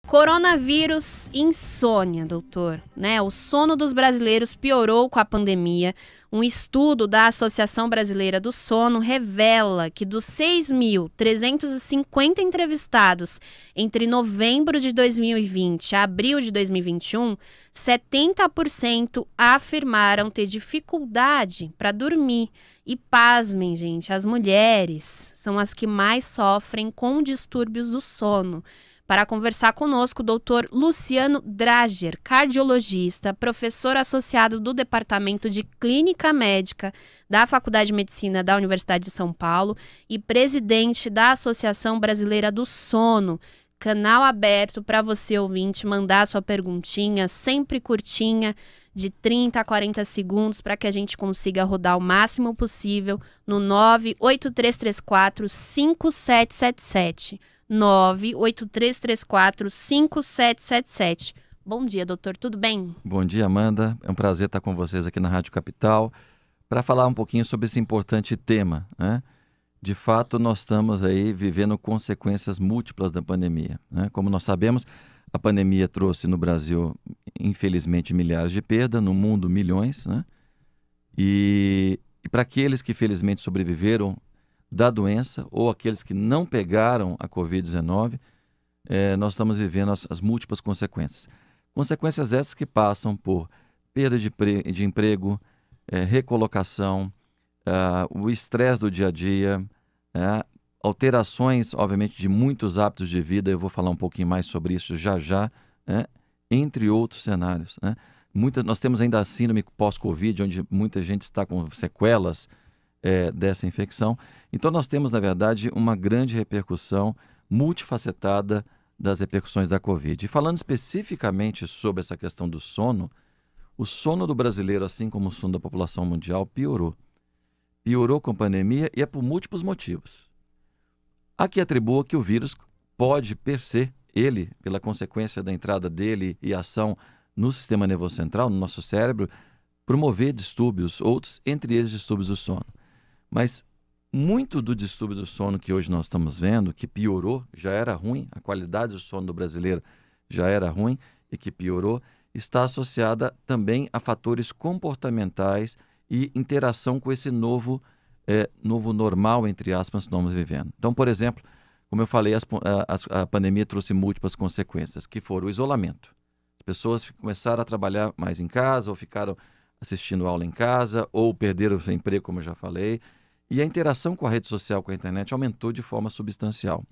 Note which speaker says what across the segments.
Speaker 1: Coronavírus e insônia, doutor, né? O sono dos brasileiros piorou com a pandemia. Um estudo da Associação Brasileira do Sono revela que dos 6.350 entrevistados entre novembro de 2020 e abril de 2021, 70% afirmaram ter dificuldade para dormir. E pasmem, gente, as mulheres são as que mais sofrem com distúrbios do sono. Para conversar conosco, o doutor Luciano Drager, cardiologista, professor associado do Departamento de Clínica Médica da Faculdade de Medicina da Universidade de São Paulo e presidente da Associação Brasileira do Sono. Canal aberto para você, ouvinte, mandar sua perguntinha, sempre curtinha, de 30 a 40 segundos, para que a gente consiga rodar o máximo possível no 98334-5777. 98334-5777. Bom dia, doutor, tudo bem?
Speaker 2: Bom dia, Amanda. É um prazer estar com vocês aqui na Rádio Capital para falar um pouquinho sobre esse importante tema, né? De fato, nós estamos aí vivendo consequências múltiplas da pandemia, né? Como nós sabemos, a pandemia trouxe no Brasil, infelizmente, milhares de perdas, no mundo, milhões, né? E para aqueles que felizmente sobreviveram da doença ou aqueles que não pegaram a Covid-19, nós estamos vivendo as múltiplas consequências. Consequências essas que passam por perda de emprego, recolocação, o estresse do dia a dia, alterações, obviamente, de muitos hábitos de vida. Eu vou falar um pouquinho mais sobre isso já, entre outros cenários, né? Nós temos ainda a síndrome pós-Covid, onde muita gente está com sequelas dessa infecção. Então nós temos, na verdade, uma grande repercussão multifacetada das repercussões da Covid. E falando especificamente sobre essa questão do sono, o sono do brasileiro, assim como o sono da população mundial, piorou. Piorou com a pandemia e é por múltiplos motivos. Há que atribua que o vírus pode, per se, ele, pela consequência da entrada dele e ação no sistema nervoso central, no nosso cérebro, promover distúrbios, outros, entre eles distúrbios do sono. Mas muito do distúrbio do sono que hoje nós estamos vendo, que piorou, já era ruim, a qualidade do sono do brasileiro já era ruim e que piorou, está associada também a fatores comportamentais e interação com esse novo normal, entre aspas, que estamos vivendo. Então, por exemplo, como eu falei, a pandemia trouxe múltiplas consequências, que foram o isolamento. As pessoas começaram a trabalhar mais em casa, ou ficaram assistindo aula em casa, ou perderam o seu emprego, como eu já falei. E a interação com a rede social, com a internet, aumentou de forma substancial.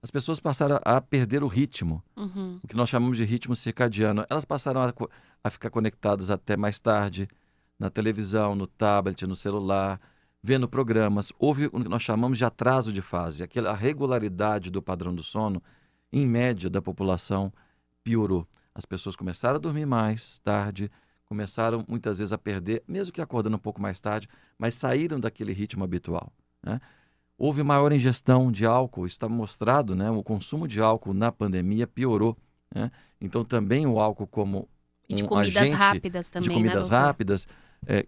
Speaker 2: As pessoas passaram a perder o ritmo, o que nós chamamos de ritmo circadiano. Elas passaram a ficar conectadas até mais tarde, na televisão, no tablet, no celular, vendo programas. Houve o que nós chamamos de atraso de fase. A regularidade do padrão do sono, em média, da população, piorou. As pessoas começaram a dormir mais tarde, começaram muitas vezes a perder, mesmo que acordando um pouco mais tarde, mas saíram daquele ritmo habitual, né? Houve maior ingestão de álcool, isso está mostrado, né? O consumo de álcool na pandemia piorou, né? Então também o álcool como
Speaker 1: de comidas rápidas também,
Speaker 2: de comidas
Speaker 1: né,
Speaker 2: rápidas,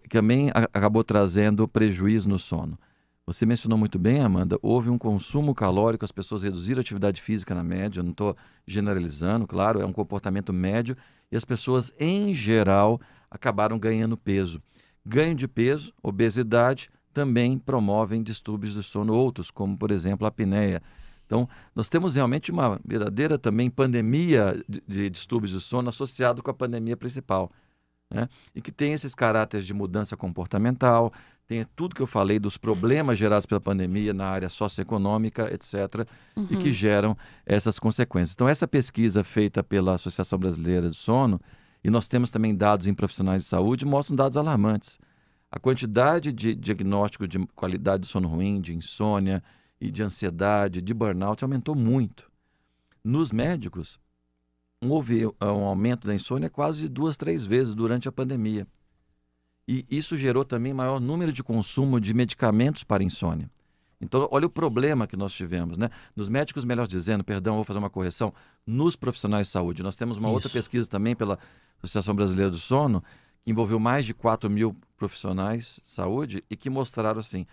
Speaker 2: também acabou trazendo prejuízo no sono. Você mencionou muito bem, Amanda, houve um consumo calórico, as pessoas reduziram a atividade física na média, não estou generalizando, claro, é um comportamento médio, e as pessoas, em geral, acabaram ganhando peso. Ganho de peso, obesidade, também promovem distúrbios do sono outros, como, por exemplo, a apneia. Então, nós temos realmente uma verdadeira também pandemia de distúrbios do sono associado com a pandemia principal, né? E que tem esses caráteres de mudança comportamental, tem tudo que eu falei dos problemas gerados pela pandemia na área socioeconômica, etc., e que geram essas consequências. Então, essa pesquisa feita pela Associação Brasileira do Sono, e nós temos também dados em profissionais de saúde, mostram dados alarmantes. A quantidade de diagnóstico de qualidade do sono ruim, de insônia e de ansiedade, de burnout, aumentou muito. Nos médicos, houve um aumento da insônia quase de 2, 3 vezes durante a pandemia. E isso gerou também maior número de consumo de medicamentos para insônia. Então, olha o problema que nós tivemos, né? Nos médicos, melhor dizendo, perdão, vou fazer uma correção, nos profissionais de saúde. Nós temos uma outra pesquisa também pela Associação Brasileira do Sono, que envolveu mais de 4.000 profissionais de saúde e que mostraram assim,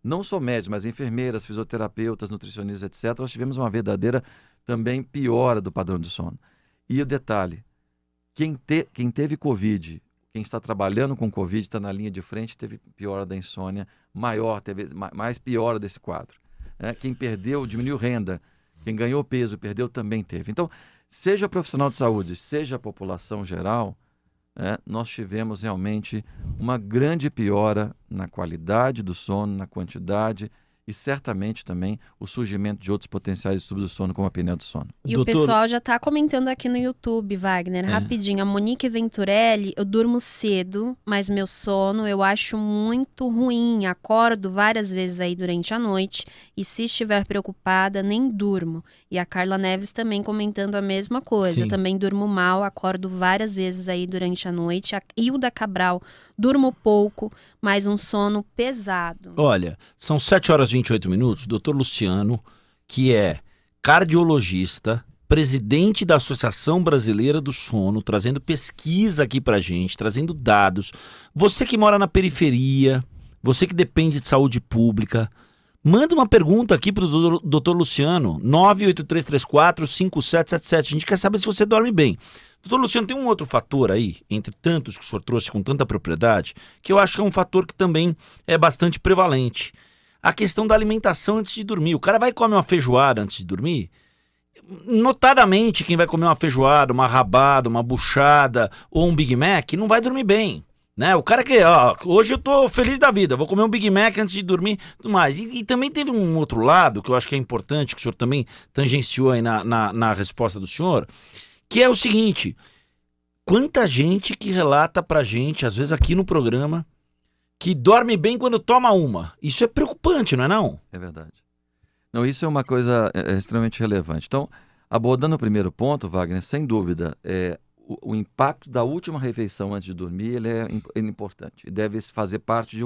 Speaker 2: não só médicos, mas enfermeiras, fisioterapeutas, nutricionistas, etc., nós tivemos uma verdadeira também piora do padrão de sono. E o detalhe, quem teve Covid, quem está trabalhando com Covid, está na linha de frente, teve piora da insônia maior, teve mais piora desse quadro. Quem perdeu, diminuiu renda. Quem ganhou peso, perdeu, também teve. Então, seja profissional de saúde, seja a população geral, nós tivemos realmente uma grande piora na qualidade do sono, na quantidade e certamente também o surgimento de outros potenciais distúrbios do sono, como a apneia do sono.
Speaker 1: E o pessoal já está comentando aqui no YouTube, Wagner, rapidinho. A Monique Venturelli, eu durmo cedo, mas meu sono eu acho muito ruim. Acordo várias vezes aí durante a noite e se estiver preocupada, nem durmo. E a Carla Neves também comentando a mesma coisa.
Speaker 3: Sim.
Speaker 1: Eu também durmo mal, acordo várias vezes aí durante a noite. A Hilda Cabral, durmo pouco, mas um sono pesado.
Speaker 3: Olha, são 7h28. Dr. Luciano, que é cardiologista, presidente da Associação Brasileira do Sono, trazendo pesquisa aqui pra gente, trazendo dados. Você que mora na periferia, você que depende de saúde pública, manda uma pergunta aqui pro Dr. Luciano, 983345777. A gente quer saber se você dorme bem. Doutor Luciano, tem um outro fator aí, entre tantos que o senhor trouxe com tanta propriedade, que eu acho que é um fator que também é bastante prevalente. A questão da alimentação antes de dormir. O cara vai comer uma feijoada antes de dormir? Notadamente, quem vai comer uma feijoada, uma rabada, uma buchada ou um Big Mac, não vai dormir bem. Né? O cara que, hoje eu tô feliz da vida, vou comer um Big Mac antes de dormir, tudo mais. E também teve um outro lado, que eu acho que é importante, que o senhor também tangenciou aí na resposta do senhor, que é o seguinte: quanta gente que relata pra gente, às vezes aqui no programa, que dorme bem quando toma uma. Isso é preocupante, não é não?
Speaker 2: É verdade. Não, isso é uma coisa extremamente relevante. Então, abordando o primeiro ponto, Wagner, sem dúvida, o impacto da última refeição antes de dormir ele é importante. E deve fazer parte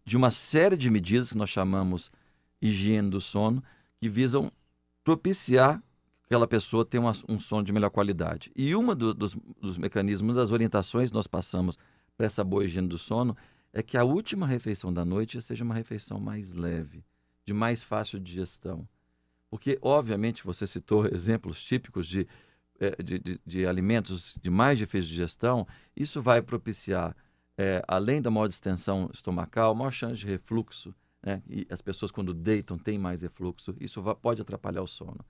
Speaker 2: de uma série de medidas que nós chamamos higiene do sono, que visam propiciar aquela pessoa ter um sono de melhor qualidade. E uma dos mecanismos, das orientações que nós passamos para essa boa higiene do sono é que a última refeição da noite seja uma refeição mais leve, de mais fácil digestão. Porque, obviamente, você citou exemplos típicos de alimentos de mais difícil digestão, isso vai propiciar, além da maior distensão estomacal, maior chance de refluxo, né? E as pessoas, quando deitam, têm mais refluxo. Isso pode atrapalhar o sono.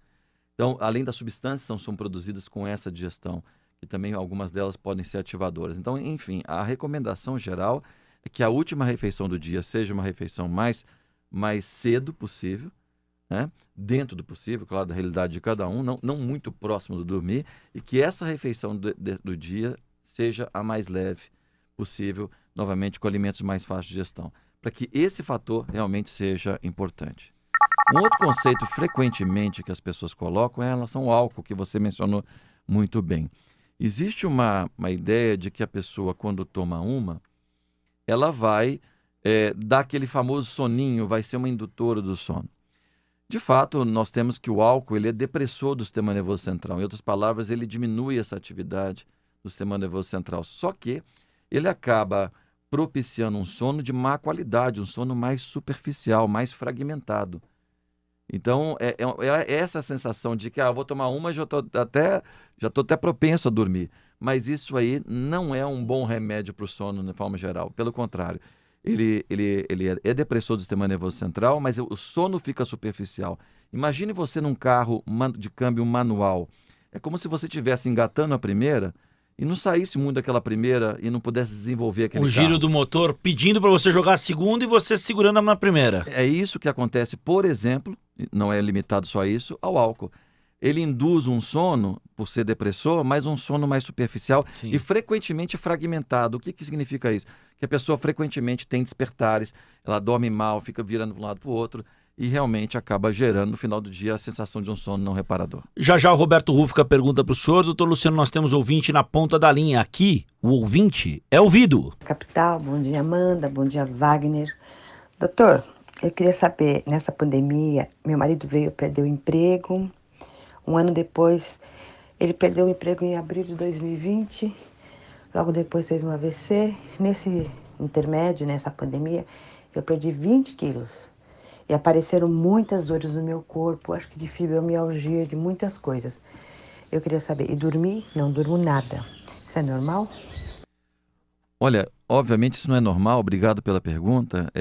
Speaker 2: Então, além das substâncias que são produzidas com essa digestão, e também algumas delas podem ser ativadoras. Então, enfim, a recomendação geral é que a última refeição do dia seja uma refeição mais cedo possível, né? Dentro do possível, claro, da realidade de cada um, não muito próximo do dormir, e que essa refeição do dia seja a mais leve possível, novamente com alimentos mais fáceis de digestão, para que esse fator realmente seja importante. Um outro conceito frequentemente que as pessoas colocam é em relação ao álcool, que você mencionou muito bem. Existe uma ideia de que a pessoa, quando toma ela vai dar aquele famoso soninho, vai ser uma indutora do sono. De fato, nós temos que o álcool ele é depressor do sistema nervoso central. Em outras palavras, ele diminui essa atividade do sistema nervoso central. Só que ele acaba propiciando um sono de má qualidade, um sono mais superficial, mais fragmentado. Então, é essa sensação de que vou tomar uma, já estou até propenso a dormir. Mas isso aí não é um bom remédio para o sono, de forma geral. Pelo contrário, ele é depressor do sistema nervoso central, mas o sono fica superficial. Imagine você num carro de câmbio manual. É como se você estivesse engatando a primeira e não saísse muito daquela primeira e não pudesse desenvolver aquele carro.
Speaker 3: O giro do motor pedindo para você jogar a segunda e você segurando na primeira.
Speaker 2: É isso que acontece, por exemplo, não é limitado só a isso, ao álcool. Ele induz um sono, por ser depressor, mas um sono mais superficial. Sim. E frequentemente fragmentado. O que significa isso? Que a pessoa frequentemente tem despertares, ela dorme mal, fica virando de um lado para o outro e realmente acaba gerando, no final do dia, a sensação de um sono não reparador.
Speaker 3: Já o Roberto Rufka pergunta para o senhor. Doutor Luciano, nós temos ouvinte na ponta da linha. Aqui, o ouvinte é ouvido.
Speaker 4: Capital, bom dia Amanda, bom dia Wagner. Doutor, eu queria saber, nessa pandemia, meu marido perdeu o emprego. Um ano depois, ele perdeu o emprego em abril de 2020. Logo depois teve um AVC. Nesse intermédio, nessa pandemia, eu perdi 20 quilos. E apareceram muitas dores no meu corpo, acho que de fibromialgia, de muitas coisas. Eu queria saber, e dormir? Não durmo nada. Isso é normal?
Speaker 2: Olha, obviamente isso não é normal, obrigado pela pergunta.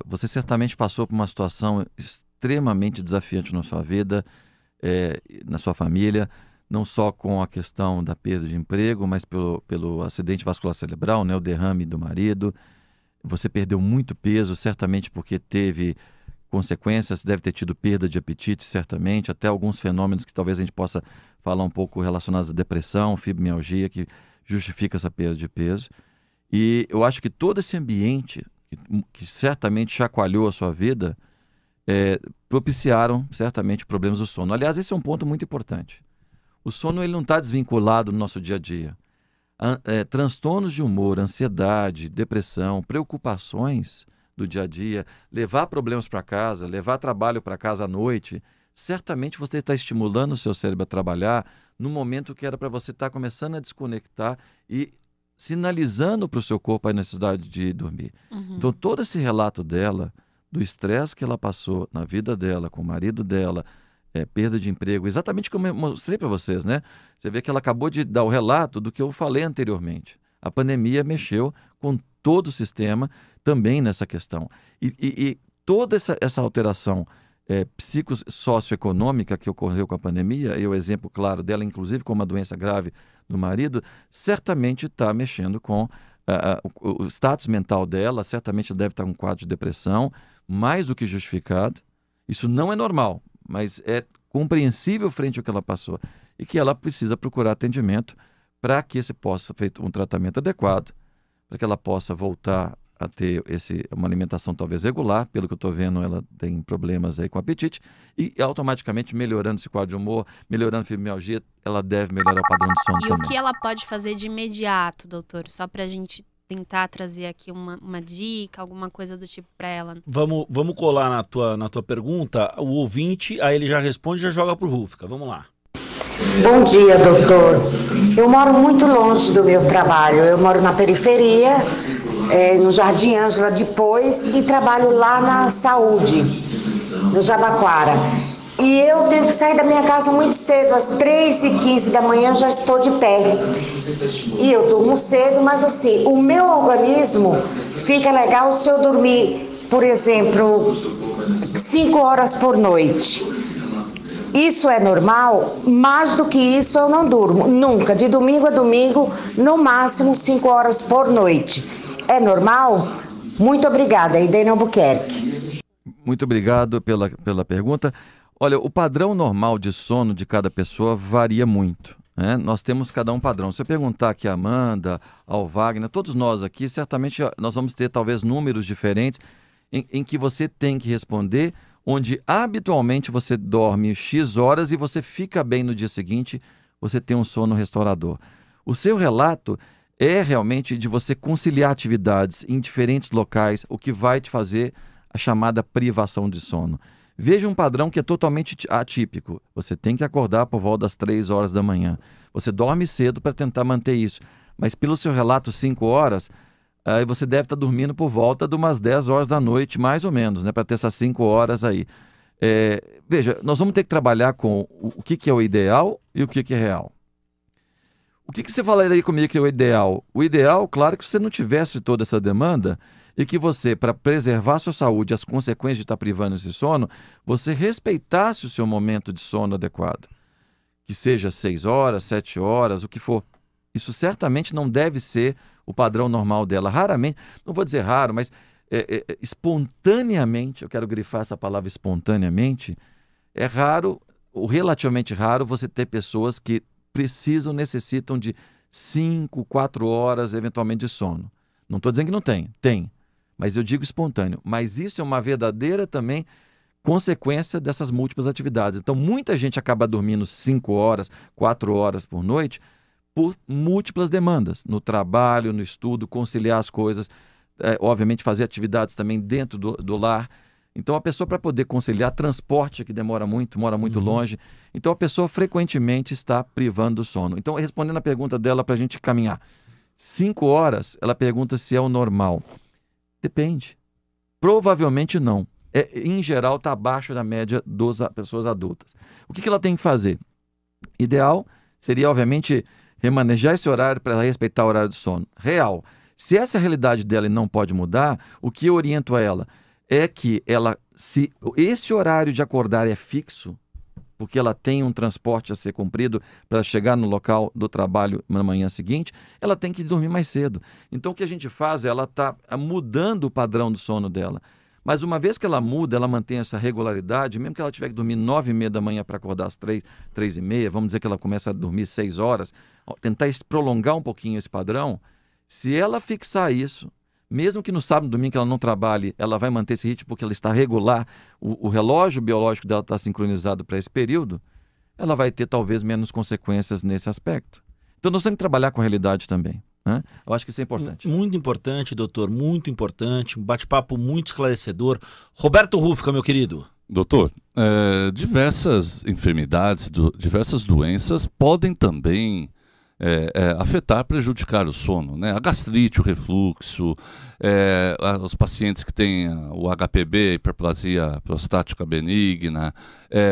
Speaker 2: Você certamente passou por uma situação extremamente desafiante na sua vida, na sua família, não só com a questão da perda de emprego, mas pelo acidente vascular cerebral, né, o derrame do marido. Você perdeu muito peso, certamente porque teve consequências, deve ter tido perda de apetite, certamente, até alguns fenômenos que talvez a gente possa falar um pouco relacionados à depressão, fibromialgia, que justifica essa perda de peso. E eu acho que todo esse ambiente, que certamente chacoalhou a sua vida, propiciaram certamente problemas do sono. Aliás, esse é um ponto muito importante. O sono ele não está desvinculado do nosso dia a dia. Transtornos de humor, ansiedade, depressão, preocupações do dia a dia, levar problemas para casa, levar trabalho para casa à noite, certamente você está estimulando o seu cérebro a trabalhar no momento que era para você estar começando a desconectar e sinalizando para o seu corpo a necessidade de dormir. Então, todo esse relato dela, do estresse que ela passou na vida dela, com o marido dela, perda de emprego, exatamente como eu mostrei para vocês, né? Você vê que ela acabou de dar o relato do que eu falei anteriormente. A pandemia mexeu com todo o sistema também nessa questão. E toda essa alteração psicossocioeconômica que ocorreu com a pandemia, e o exemplo claro dela, inclusive com uma doença grave do marido, certamente está mexendo com o status mental dela, certamente deve estar com um quadro de depressão, mais do que justificado. Isso não é normal, mas é compreensível frente ao que ela passou e que ela precisa procurar atendimento para que se possa feito um tratamento adequado, para que ela possa voltar a ter uma alimentação talvez regular. Pelo que eu estou vendo, ela tem problemas aí com apetite e automaticamente melhorando esse quadro de humor, melhorando a fibromialgia, ela deve melhorar o padrão de sono
Speaker 1: E
Speaker 2: também.
Speaker 1: o que ela pode fazer de imediato, doutor? Só para a gente tentar trazer aqui uma dica, alguma coisa do tipo para ela.
Speaker 3: Vamos colar na tua pergunta o ouvinte, aí ele já responde e já joga pro Rúfica. Vamos lá.
Speaker 5: Bom dia, doutor. Eu moro muito longe do meu trabalho. Eu moro na periferia, no Jardim Ângela depois, e trabalho lá na Saúde, no Jabaquara. E eu tenho que sair da minha casa muito cedo, às 3h15 da manhã eu já estou de pé. E eu durmo cedo, mas assim, o meu organismo fica legal se eu dormir, por exemplo, 5 horas por noite. Isso é normal? Mais do que isso eu não durmo, nunca. De domingo a domingo, no máximo 5 horas por noite. É normal? Muito obrigada, Idene Albuquerque.
Speaker 2: Muito obrigado pela pergunta. Olha, o padrão normal de sono de cada pessoa varia muito, né? Nós temos cada um padrão. Se eu perguntar aqui a Amanda, ao Wagner, todos nós aqui, certamente nós vamos ter talvez números diferentes em que você tem que responder, onde habitualmente você dorme X horas e você fica bem no dia seguinte, você tem um sono restaurador. O seu relato é realmente de você conciliar atividades em diferentes locais, o que vai te fazer a chamada privação de sono. Veja um padrão que é totalmente atípico. Você tem que acordar por volta das 3 horas da manhã. Você dorme cedo para tentar manter isso. Mas pelo seu relato, 5 horas, você deve estar dormindo por volta de umas 10 horas da noite, mais ou menos, né, para ter essas 5 horas aí. Veja, nós vamos ter que trabalhar com o que é o ideal e o que é real. O que você falaria comigo que é o ideal? O ideal, claro, que você não tivesse toda essa demanda e que você, para preservar a sua saúde e as consequências de estar privando esse sono, você respeitasse o seu momento de sono adequado. Que seja 6 horas, 7 horas, o que for. Isso certamente não deve ser o padrão normal dela. Raramente, não vou dizer raro, mas espontaneamente, eu quero grifar essa palavra espontaneamente, é raro, ou relativamente raro, você ter pessoas que necessitam de 5, 4 horas, eventualmente, de sono. Não estou dizendo que não tem, tem. Mas eu digo espontâneo. Mas isso é uma verdadeira também consequência dessas múltiplas atividades. Então, muita gente acaba dormindo 5 horas, 4 horas por noite por múltiplas demandas. No trabalho, no estudo, conciliar as coisas, obviamente fazer atividades também dentro do lar. Então, a pessoa, para poder conciliar transporte, que demora muito, mora muito longe, então a pessoa frequentemente está privando do sono. Então, respondendo a pergunta dela para a gente caminhar, 5 horas, ela pergunta se é o normal. Depende. Provavelmente não. Em geral, está abaixo da média das pessoas adultas. O que ela tem que fazer? Ideal, seria, obviamente, remanejar esse horário para respeitar o horário de sono. Real. Se essa é a realidade dela e não pode mudar, o que eu oriento a ela é que se esse horário de acordar é fixo, porque ela tem um transporte a ser cumprido para chegar no local do trabalho na manhã seguinte, ela tem que dormir mais cedo. Então, o que a gente faz é ela está mudando o padrão do sono dela. Mas uma vez que ela muda, ela mantém essa regularidade, mesmo que ela tiver que dormir 9h30 da manhã para acordar às 3h30, vamos dizer que ela começa a dormir 6 horas, tentar prolongar um pouquinho esse padrão, se ela fixar isso, mesmo que no sábado e domingo que ela não trabalhe, ela vai manter esse ritmo porque ela está regular, o relógio biológico dela está sincronizado para esse período, ela vai ter talvez menos consequências nesse aspecto. Então nós temos que trabalhar com a realidade também. Né? Eu acho que isso é importante.
Speaker 3: Muito importante, doutor, muito importante. Um bate-papo muito esclarecedor. Roberto Rufka, meu querido.
Speaker 6: Doutor, diversas enfermidades, diversas doenças podem também afetar, prejudicar o sono, né? A gastrite, o refluxo, os pacientes que têm o HPB, hiperplasia prostática benigna,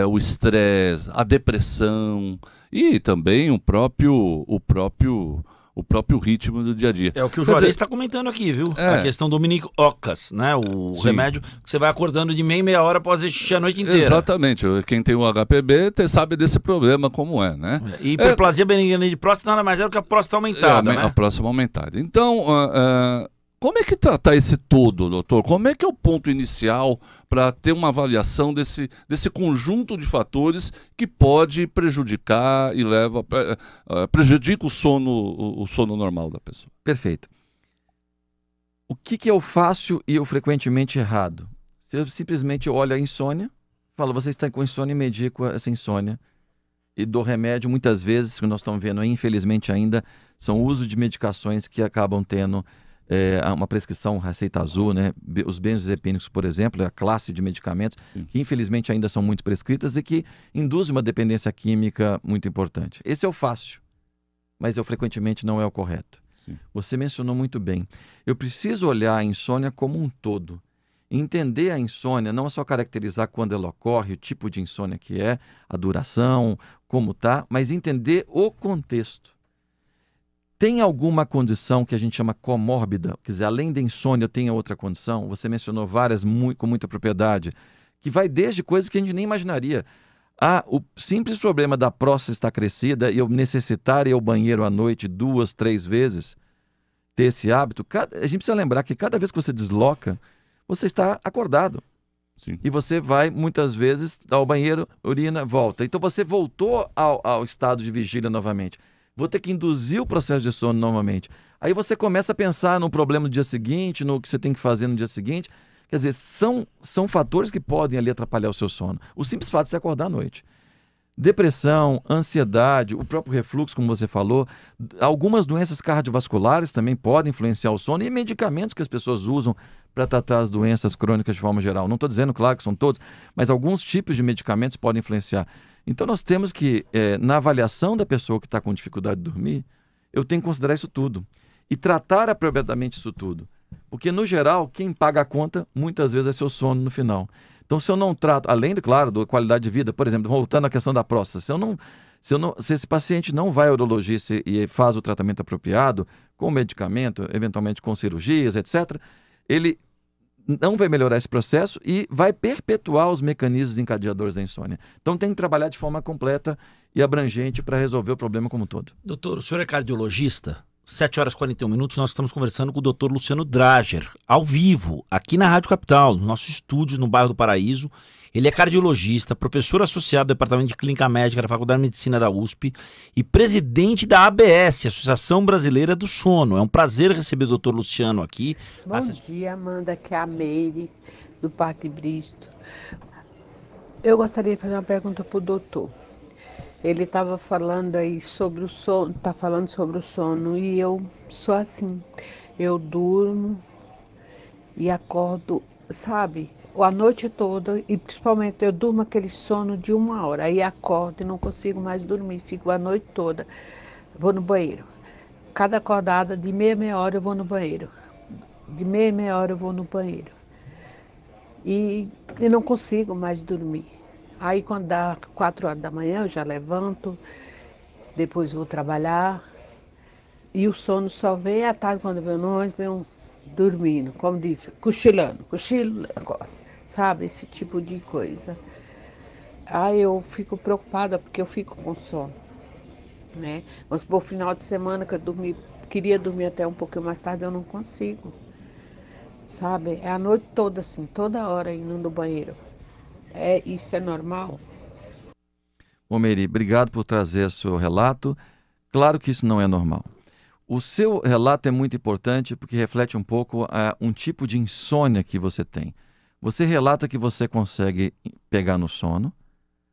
Speaker 6: o estresse, a depressão e também o próprio ritmo do dia a dia.
Speaker 3: É o que o Juarez está comentando aqui, viu? A questão do mini-ocas, né? O remédio que você vai acordando de meia hora após xixi a noite inteira.
Speaker 6: Exatamente. Quem tem o HPB sabe desse problema como é, né?
Speaker 3: E hiperplasia benigna de próstata nada mais é do que a próstata aumentada, né?
Speaker 6: A próstata aumentada. Então, como é que tratar esse todo, doutor? Como é que é o ponto inicial para ter uma avaliação desse conjunto de fatores que pode prejudicar e prejudica o sono normal da pessoa?
Speaker 2: Perfeito. O que é o fácil e o frequentemente errado? Você simplesmente olha a insônia, fala, você está com insônia e medico essa insônia. E dou remédio, muitas vezes, que nós estamos vendo aí, infelizmente ainda, são o uso de medicações que acabam tendo uma prescrição receita azul, né? Os benzodiazepínicos, por exemplo, é a classe de medicamentos que infelizmente ainda são muito prescritas e que induzem uma dependência química muito importante. Esse é o fácil, mas frequentemente não é o correto.
Speaker 6: Sim.
Speaker 2: Você mencionou muito bem. Eu preciso olhar a insônia como um todo. Entender a insônia não é só caracterizar quando ela ocorre, o tipo de insônia que é, a duração, como está, mas entender o contexto. Tem alguma condição que a gente chama comórbida, quer dizer, além da insônia eu tenho outra condição, você mencionou várias com muita propriedade, que vai desde coisas que a gente nem imaginaria. O simples problema da próstata estar crescida e eu necessitar ir ao banheiro à noite 2, 3 vezes, ter esse hábito, a gente precisa lembrar que cada vez que você desloca, você está acordado.
Speaker 6: Sim.
Speaker 2: E você vai, muitas vezes, ao banheiro, urina, volta. Então você voltou ao estado de vigília novamente. Vou ter que induzir o processo de sono novamente. Aí você começa a pensar no problema no dia seguinte, no que você tem que fazer no dia seguinte. Quer dizer, são fatores que podem ali atrapalhar o seu sono. O simples fato de você acordar à noite. Depressão, ansiedade, o próprio refluxo, como você falou, algumas doenças cardiovasculares também podem influenciar o sono e medicamentos que as pessoas usam para tratar as doenças crônicas de forma geral. Não estou dizendo, claro, que são todos, mas alguns tipos de medicamentos podem influenciar. Então nós temos que, na avaliação da pessoa que está com dificuldade de dormir, eu tenho que considerar isso tudo e tratar apropriadamente isso tudo. Porque, no geral, quem paga a conta, muitas vezes, é seu sono no final. Então, se eu não trato, além, claro, da qualidade de vida, por exemplo, voltando à questão da próstata, se esse paciente não vai ao urologista e faz o tratamento apropriado, com medicamento, eventualmente com cirurgias, etc., ele não vai melhorar esse processo e vai perpetuar os mecanismos encadeadores da insônia. Então, tem que trabalhar de forma completa e abrangente para resolver o problema como um todo.
Speaker 3: Doutor, o senhor é cardiologista? 7h41, nós estamos conversando com o Dr. Luciano Drager, ao vivo, aqui na Rádio Capital, no nosso estúdio no bairro do Paraíso. Ele é cardiologista, professor associado do Departamento de Clínica Médica da Faculdade de Medicina da USP e presidente da ABS, Associação Brasileira do Sono. É um prazer receber o Dr. Luciano aqui.
Speaker 7: Bom dia, Amanda, que é a Meire, do Parque Bristo. Eu gostaria de fazer uma pergunta para o doutor. Ele estava falando aí sobre o sono, e eu sou assim. Eu durmo e acordo, sabe, a noite toda, e principalmente eu durmo aquele sono de 1 hora, aí acordo e não consigo mais dormir, fico a noite toda, vou no banheiro. Cada acordada, de meia hora eu vou no banheiro. De meia hora eu vou no banheiro. E não consigo mais dormir. Aí quando dá 4 horas da manhã eu já levanto depois vou trabalhar. E o sono só vem à tarde, quando vem nós, vem dormindo, como diz, cochilando, cochilo agora, sabe? Esse tipo de coisa. Aí eu fico preocupada porque eu fico com sono, né? Mas por final de semana que eu queria dormir até um pouquinho mais tarde, eu não consigo, sabe? É a noite toda assim, toda hora indo no banheiro. Isso é normal?
Speaker 2: Ô Meri, obrigado por trazer seu relato. Claro que isso não é normal. O seu relato é muito importante porque reflete um pouco um tipo de insônia que você tem. Você relata que você consegue pegar no sono,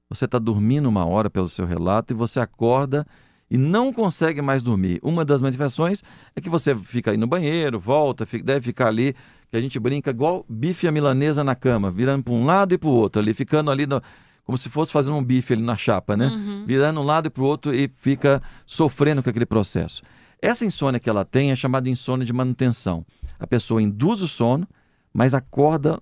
Speaker 2: você está dormindo 1 hora pelo seu relato e você acorda e não consegue mais dormir. Uma das manifestações é que você fica aí no banheiro, volta, deve ficar ali, que a gente brinca igual bife à milanesa na cama, virando para um lado e para o outro, ali, ficando ali, como se fosse fazendo um bife ali na chapa, né? Virando um lado e para o outro e fica sofrendo com aquele processo. Essa insônia que ela tem é chamada de insônia de manutenção. A pessoa induz o sono, mas acorda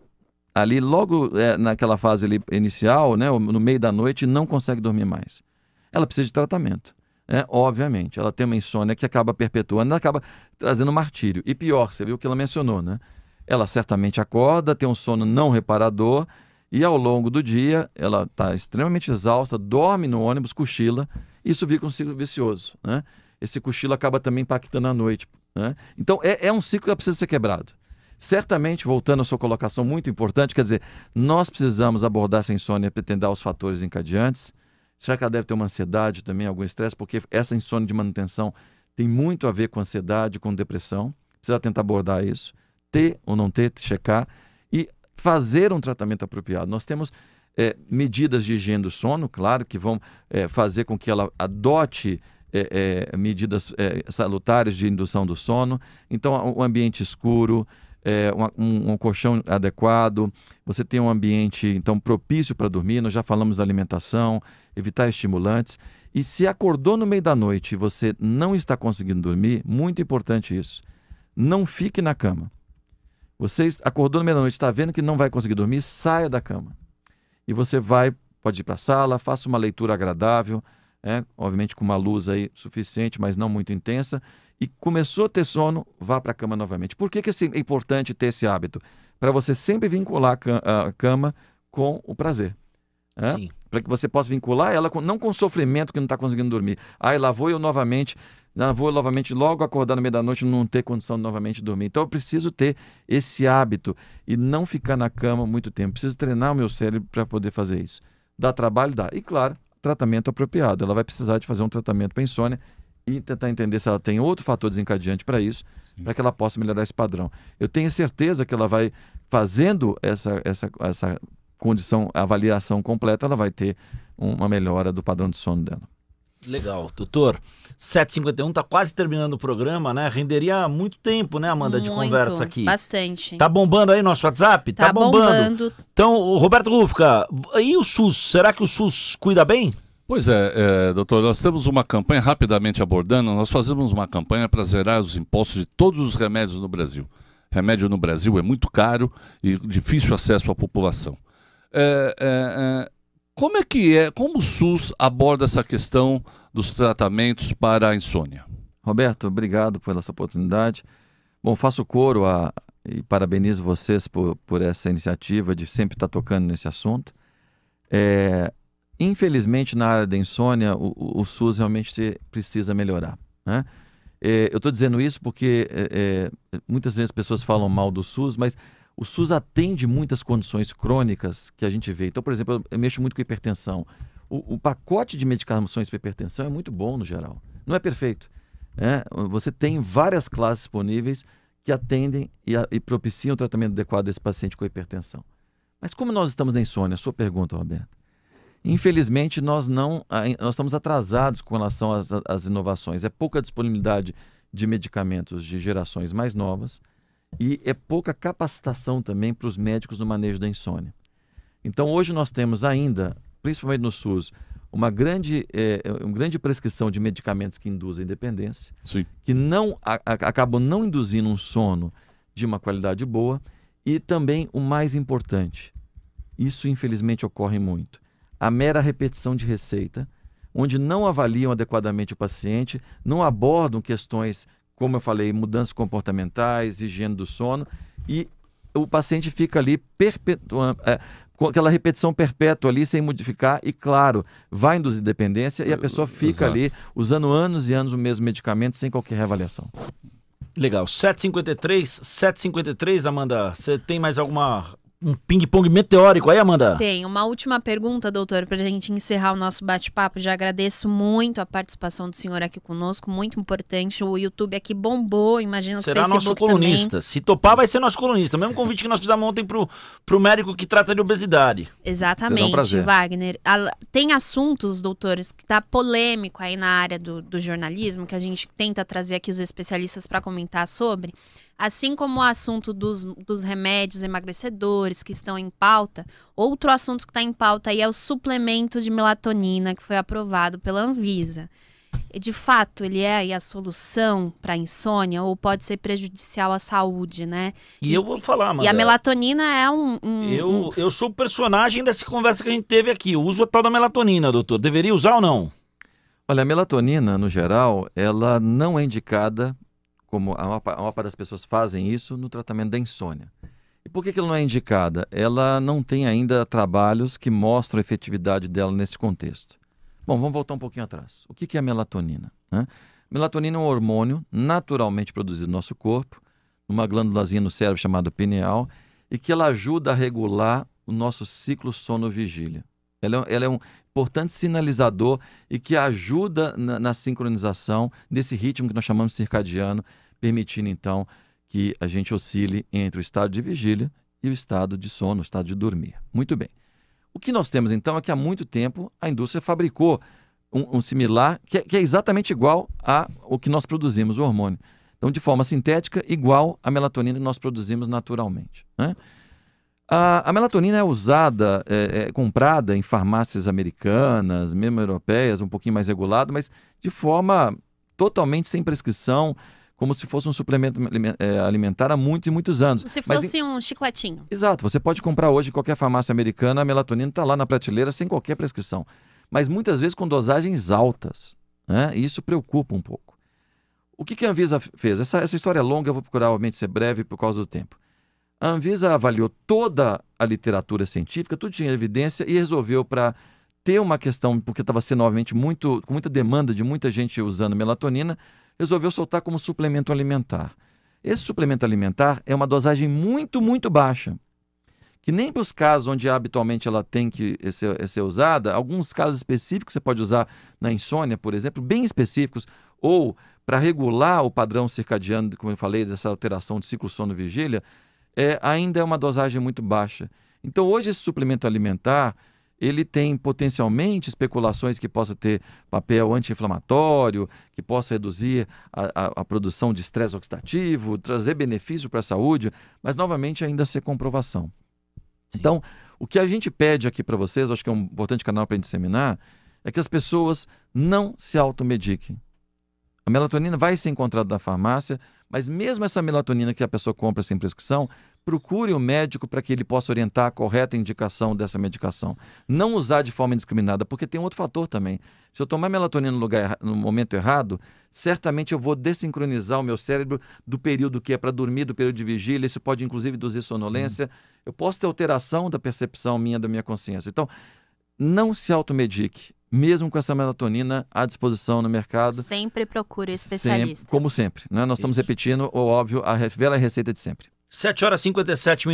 Speaker 2: ali logo naquela fase ali inicial, né, no meio da noite, e não consegue dormir mais. Ela precisa de tratamento, né? Obviamente. Ela tem uma insônia que acaba perpetuando, acaba trazendo martírio. E pior, você viu o que ela mencionou, né? Ela certamente acorda, tem um sono não reparador e ao longo do dia ela está extremamente exausta, dorme no ônibus, cochila. Isso fica um ciclo vicioso, né? Esse cochilo acaba também impactando a noite, né? Então é um ciclo que precisa ser quebrado. Certamente, voltando à sua colocação muito importante, quer dizer, nós precisamos abordar essa insônia para entender os fatores encadeantes. Será que ela deve ter uma ansiedade também, algum estresse? Porque essa insônia de manutenção tem muito a ver com ansiedade, com depressão. Precisa tentar abordar isso, ter ou não ter, checar e fazer um tratamento apropriado. Nós temos medidas de higiene do sono, claro, que vão fazer com que ela adote medidas salutares de indução do sono. Então, o ambiente escuro, um colchão adequado, você tem um ambiente então propício para dormir. Nós já falamos da alimentação, evitar estimulantes. E se acordou no meio da noite e você não está conseguindo dormir, muito importante isso, não fique na cama. Você acordou no meio da noite, está vendo que não vai conseguir dormir, saia da cama. E você pode ir para a sala, faça uma leitura agradável, obviamente com uma luz aí suficiente, mas não muito intensa. E começou a ter sono, vá para a cama novamente. Por que é importante ter esse hábito? Para você sempre vincular a cama com o prazer.
Speaker 3: Sim.
Speaker 2: Para que você possa vincular ela não com o sofrimento que não está conseguindo dormir. Lá vou eu novamente logo acordar no meio da noite e não ter condição de novamente dormir. Então eu preciso ter esse hábito e não ficar na cama muito tempo. Preciso treinar o meu cérebro para poder fazer isso. Dá trabalho? Dá. E claro, tratamento apropriado. Ela vai precisar de fazer um tratamento para insônia e tentar entender se ela tem outro fator desencadeante para isso, para que ela possa melhorar esse padrão. Eu tenho certeza que ela vai fazendo essa condição, avaliação completa, ela vai ter uma melhora do padrão de sono dela.
Speaker 3: Legal, doutor. 7h51, está quase terminando o programa, né? Renderia muito tempo, né, Amanda, de conversa aqui.
Speaker 1: Bastante.
Speaker 3: Tá bombando aí nosso WhatsApp?
Speaker 1: Tá bombando.
Speaker 3: Então, o Roberto Rufka, e o SUS? Será que o SUS cuida bem?
Speaker 6: Pois doutor, nós temos uma campanha, rapidamente abordando, nós fazemos uma campanha para zerar os impostos de todos os remédios no Brasil. Remédio no Brasil é muito caro e difícil acesso à população. Como o SUS aborda essa questão dos tratamentos para a insônia?
Speaker 2: Roberto, obrigado pela sua oportunidade. Bom, faço coro e parabenizo vocês por essa iniciativa de sempre estar tocando nesse assunto. Infelizmente, na área da insônia, o SUS realmente precisa melhorar, né? Eu estou dizendo isso porque muitas vezes as pessoas falam mal do SUS, mas o SUS atende muitas condições crônicas que a gente vê. Então, por exemplo, eu mexo muito com hipertensão. O pacote de medicações para hipertensão é muito bom no geral. Não é perfeito, né? Você tem várias classes disponíveis que atendem e propiciam o tratamento adequado desse paciente com hipertensão. Mas como nós estamos na insônia? Sua pergunta, Roberto. Infelizmente, nós estamos atrasados com relação às inovações. É pouca disponibilidade de medicamentos de gerações mais novas e é pouca capacitação também para os médicos no manejo da insônia. Então, hoje nós temos ainda, principalmente no SUS, uma grande prescrição de medicamentos que induzem dependência,
Speaker 6: Sim.
Speaker 2: que acabam não induzindo um sono de uma qualidade boa e também, o mais importante, isso infelizmente ocorre muito, a mera repetição de receita, onde não avaliam adequadamente o paciente, não abordam questões, como eu falei, mudanças comportamentais, higiene do sono, e o paciente fica ali perpetuando, com aquela repetição perpétua ali, sem modificar, e claro, vai induzir dependência e a pessoa fica ali usando anos e anos o mesmo medicamento sem qualquer reavaliação.
Speaker 3: Legal. 7h53, Amanda, você tem mais um ping-pong meteórico aí, Amanda?
Speaker 1: Tem. Uma última pergunta, doutor, para a gente encerrar o nosso bate-papo. Já agradeço muito a participação do senhor aqui conosco, muito importante. O YouTube aqui bombou, imagino que o Facebook
Speaker 3: nosso colunista.
Speaker 1: Também.
Speaker 3: Se topar, vai ser nosso colunista. Mesmo convite que nós fizemos ontem pro médico que trata de obesidade.
Speaker 1: Exatamente, Wagner. Tem assuntos, doutores, que tá polêmico aí na área do jornalismo, que a gente tenta trazer aqui os especialistas para comentar sobre. Assim como o assunto dos remédios emagrecedores que estão em pauta, outro assunto que está em pauta aí é o suplemento de melatonina que foi aprovado pela Anvisa. E, de fato, ele é aí a solução para a insônia ou pode ser prejudicial à saúde, né?
Speaker 3: E eu vou falar, Amanda.
Speaker 1: E a melatonina é
Speaker 3: Eu sou o personagem dessa conversa que a gente teve aqui. Eu uso a tal da melatonina, doutor. Deveria usar ou não?
Speaker 2: Olha, a melatonina, no geral, ela não é indicada, como a maior parte das pessoas fazem isso, no tratamento da insônia. E por que ela não é indicada? Ela não tem ainda trabalhos que mostram a efetividade dela nesse contexto. Bom, vamos voltar um pouquinho atrás. O que é a melatonina? Melatonina é um hormônio naturalmente produzido no nosso corpo, numa glândulazinha no cérebro chamada pineal, e que ela ajuda a regular o nosso ciclo sono-vigília. Ela é um importante sinalizador e que ajuda na sincronização desse ritmo que nós chamamos circadiano, permitindo então que a gente oscile entre o estado de vigília e o estado de sono, o estado de dormir. Muito bem. O que nós temos então é que há muito tempo a indústria fabricou um similar que é exatamente igual ao que nós produzimos, o hormônio. Então, de forma sintética, igual à melatonina que nós produzimos naturalmente, né? A melatonina é usada, comprada em farmácias americanas, mesmo europeias, um pouquinho mais regulado, mas de forma totalmente sem prescrição, como se fosse um suplemento alimentar há muitos e muitos anos.
Speaker 1: Se fosse um chicletinho.
Speaker 2: Exato. Você pode comprar hoje em qualquer farmácia americana, a melatonina está lá na prateleira sem qualquer prescrição. Mas muitas vezes com dosagens altas, né? E isso preocupa um pouco. O que a Anvisa fez? Essa história é longa, eu vou procurar realmente ser breve por causa do tempo. A Anvisa avaliou toda a literatura científica, tudo tinha evidência e resolveu, para ter uma questão, porque estava sendo novamente com muita demanda de muita gente usando melatonina, resolveu soltar como suplemento alimentar. Esse suplemento alimentar é uma dosagem muito, muito baixa, que nem para os casos onde habitualmente ela tem que ser usada, alguns casos específicos você pode usar na insônia, por exemplo, bem específicos, ou para regular o padrão circadiano, como eu falei, dessa alteração de ciclo sono-vigília, ainda é uma dosagem muito baixa. Então, hoje, esse suplemento alimentar, ele tem potencialmente especulações que possa ter papel anti-inflamatório, que possa reduzir a produção de estresse oxidativo, trazer benefício para a saúde, mas, novamente, ainda sem comprovação. Sim. Então, o que a gente pede aqui para vocês, acho que é um importante canal para disseminar, é que as pessoas não se automediquem. A melatonina vai ser encontrada na farmácia, mas mesmo essa melatonina que a pessoa compra sem prescrição, procure o médico para que ele possa orientar a correta indicação dessa medicação. Não usar de forma indiscriminada, porque tem outro fator também. Se eu tomar melatonina no momento errado, certamente eu vou desincronizar o meu cérebro do período que é para dormir, do período de vigília. Isso pode inclusive induzir sonolência. Sim. Eu posso ter alteração da percepção da minha consciência. Então, não se automedique. Mesmo com essa melatonina à disposição no mercado.
Speaker 1: Sempre procure especialista.
Speaker 2: Como sempre, né? Nós estamos repetindo o óbvio, a velha receita de sempre.
Speaker 3: 7h57,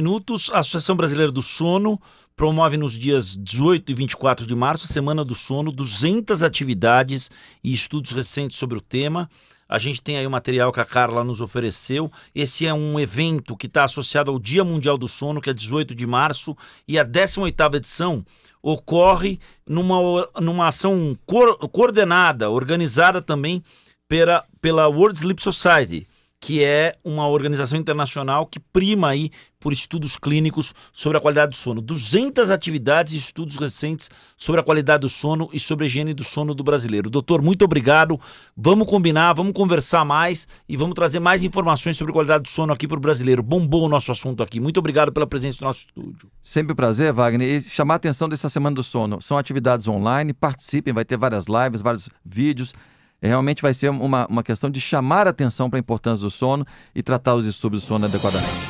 Speaker 3: a Associação Brasileira do Sono promove nos dias 18 e 24 de março a Semana do Sono, 200 atividades e estudos recentes sobre o tema. A gente tem aí o material que a Carla nos ofereceu. Esse é um evento que está associado ao Dia Mundial do Sono, que é 18 de março, e a 18ª edição ocorre numa ação coordenada, organizada também pela World Sleep Society, que é uma organização internacional que prima aí por estudos clínicos sobre a qualidade do sono. 200 atividades e estudos recentes sobre a qualidade do sono e sobre a higiene do sono do brasileiro. Doutor, muito obrigado. Vamos combinar, vamos conversar mais e vamos trazer mais informações sobre a qualidade do sono aqui para o brasileiro. Bombou o nosso assunto aqui. Muito obrigado pela presença no nosso estúdio.
Speaker 2: Sempre um prazer, Wagner. E chamar a atenção dessa Semana do Sono. São atividades online, participem, vai ter várias lives, vários vídeos. Realmente vai ser uma questão de chamar a atenção para a importância do sono e tratar os distúrbios do sono adequadamente.